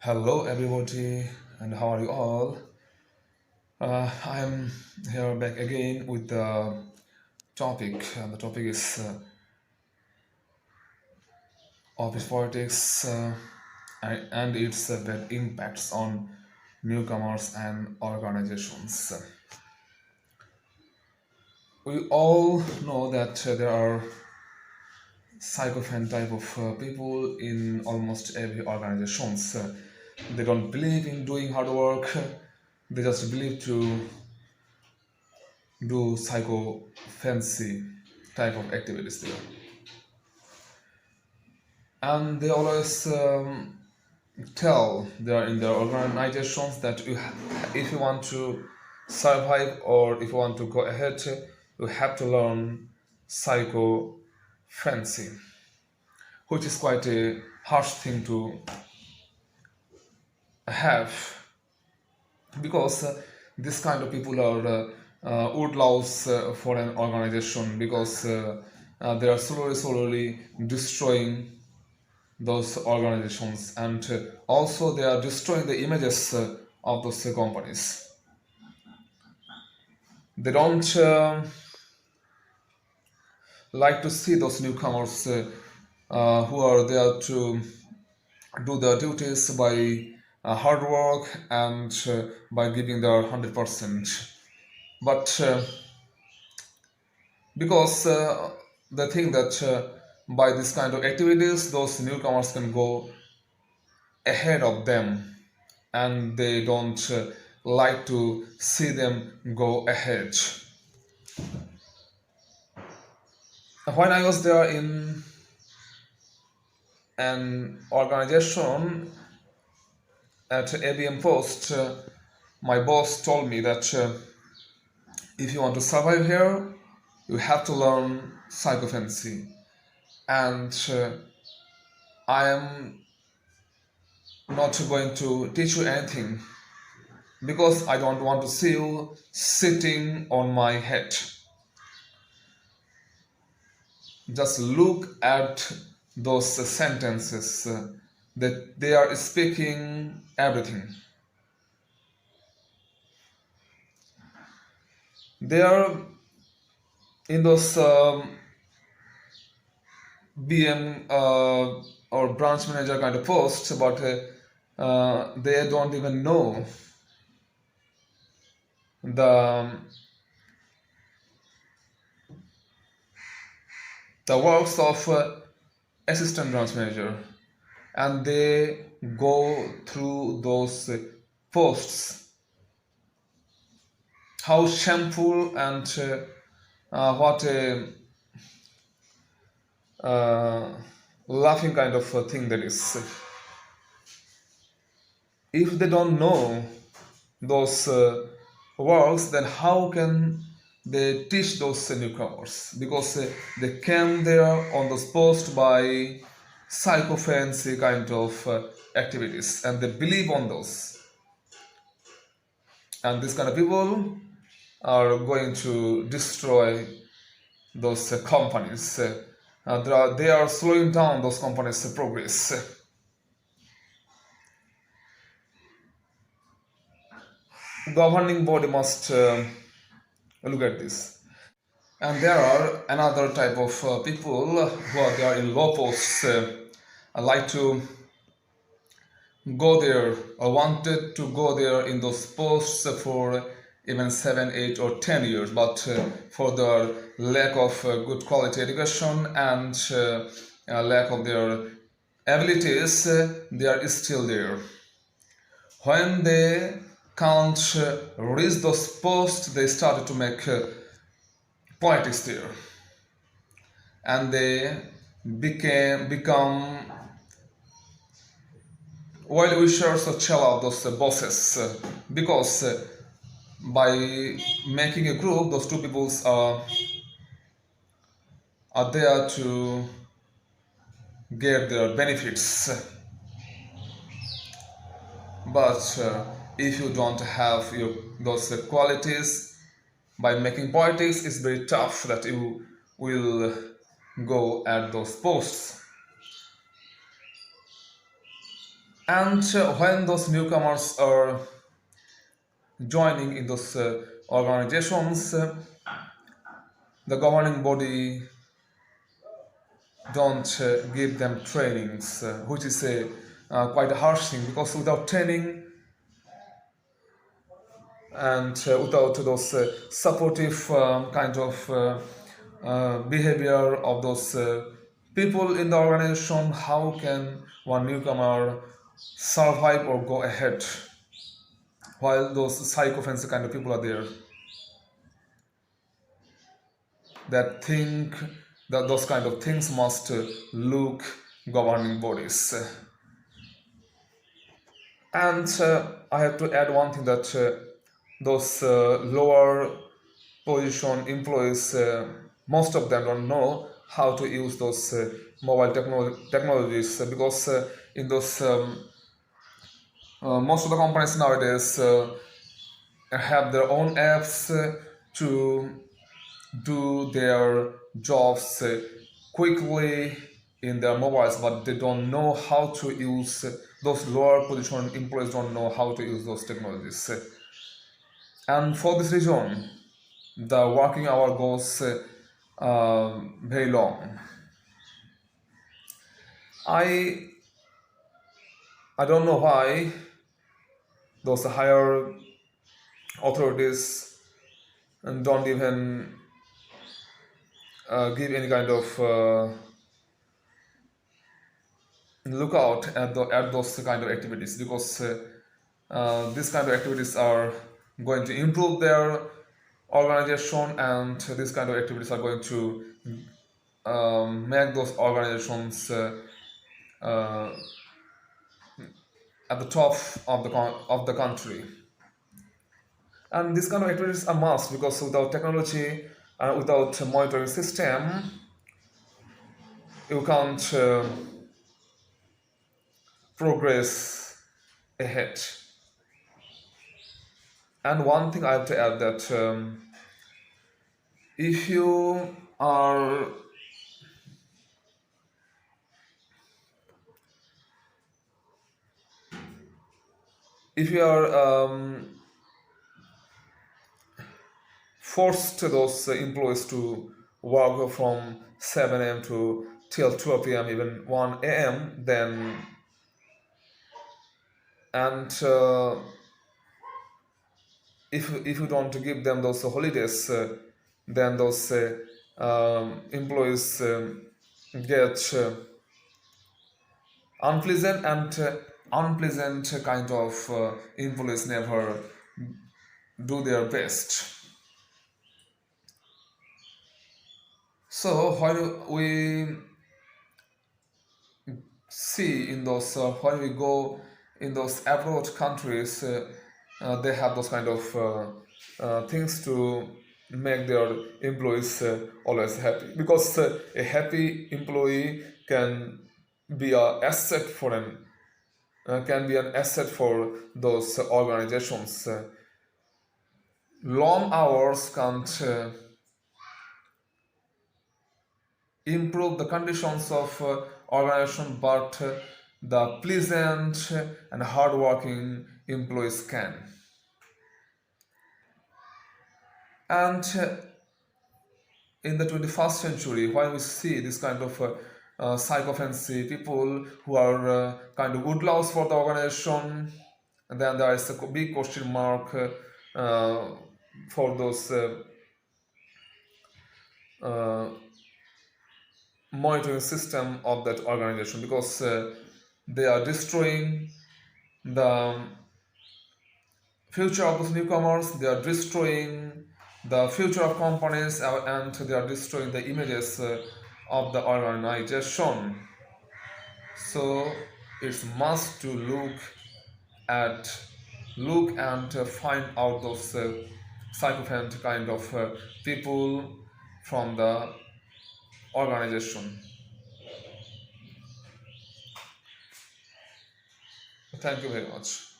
Hello, everybody, and how are you all? I am here back again with the topic. The topic is office politics and its bad impacts on newcomers and organizations. We all know that there are psychophant type of people in almost every organizations. They don't believe in doing hard work. They just believe to do psycho fancy type of activities there, and they always tell there in their organizations that if you want to survive or if you want to go ahead, you have to learn psycho fancy, which is quite a harsh thing to have, because this kind of people are outlaws for an organization, because they are slowly destroying those organizations, and also they are destroying the images of those companies. They don't like to see those newcomers who are there to do their duties by hard work and by giving their 100%. But because they think that by this kind of activities, those newcomers can go ahead of them, and they don't like to see them go ahead. When I was there in an organization at ABM Post, my boss told me that if you want to survive here, you have to learn psychophancy. And I am not going to teach you anything, because I don't want to see you sitting on my head. Just look at those sentences, that they are speaking everything. They are in those BM or branch manager kind of posts, but they don't even know the works of assistant branch manager, and they go through those posts. How shameful and what a laughing kind of thing that is. If they don't know those works, then how can they teach those newcomers? Because they came there on those posts by psychophancy kind of activities, and they believe on those. And these kind of people are going to destroy those companies. They are slowing down those companies' progress. Governing body must look at this. And there are another type of people who are there in low posts, like to go there or wanted to go there in those posts for even 7, 8, or 10 years, but for the lack of good quality education and lack of their abilities, they are still there. When they can't reach those posts, they started to make politics there, and they become well wishers or chill out those bosses, because by making a group, those two peoples are there to get their benefits. But if you don't have those qualities, by making politics, it's very tough that you will go at those posts. And when those newcomers are joining in those organizations, the governing body don't give them trainings, which is a quite a harsh thing, because without training and without those supportive kind of behavior of those people in the organization, how can one newcomer survive or go ahead while those psychophancy kind of people are there that think that those kind of things must look governing bodies. And I have to add one thing, that those lower position employees, most of them don't know how to use those mobile technologies, because in those most of the companies nowadays have their own apps to do their jobs quickly in their mobiles, but they don't know how to use those lower position employees don't know how to use those technologies. And for this reason, the working hour goes very long. I I don't know why those higher authorities don't even give any kind of look out at those kind of activities, because these kind of activities are going to improve their organization, and these kind of activities are going to make those organizations uh, at the top of the country. And these kind of activities are must, because without technology and without a monitoring system, you can't progress ahead. And one thing I have to add, that if you are if you are forced those employees to work from 7 a.m. to till 12 p.m., even 1 a.m., then and if you don't give them those holidays, then those employees get unpleasant, and unpleasant kind of employees never do their best. So while we see in those when we go in those abroad countries, they have those kind of things to make their employees always happy, because a happy employee be a asset for an can be an asset for those organizations. Long hours can't improve the conditions of organization, but the pleasant and hardworking employees can. And in the 21st century, when we see this kind of psychophancy people who are kind of good laws for the organization, and then there is a big question mark for those uh, monitoring system of that organization, because they are destroying the future of those newcomers, they are destroying the future of companies, and they are destroying the images of the organization. So it's must to at look and find out those psychopath kind of people from the organization. Thank you very much.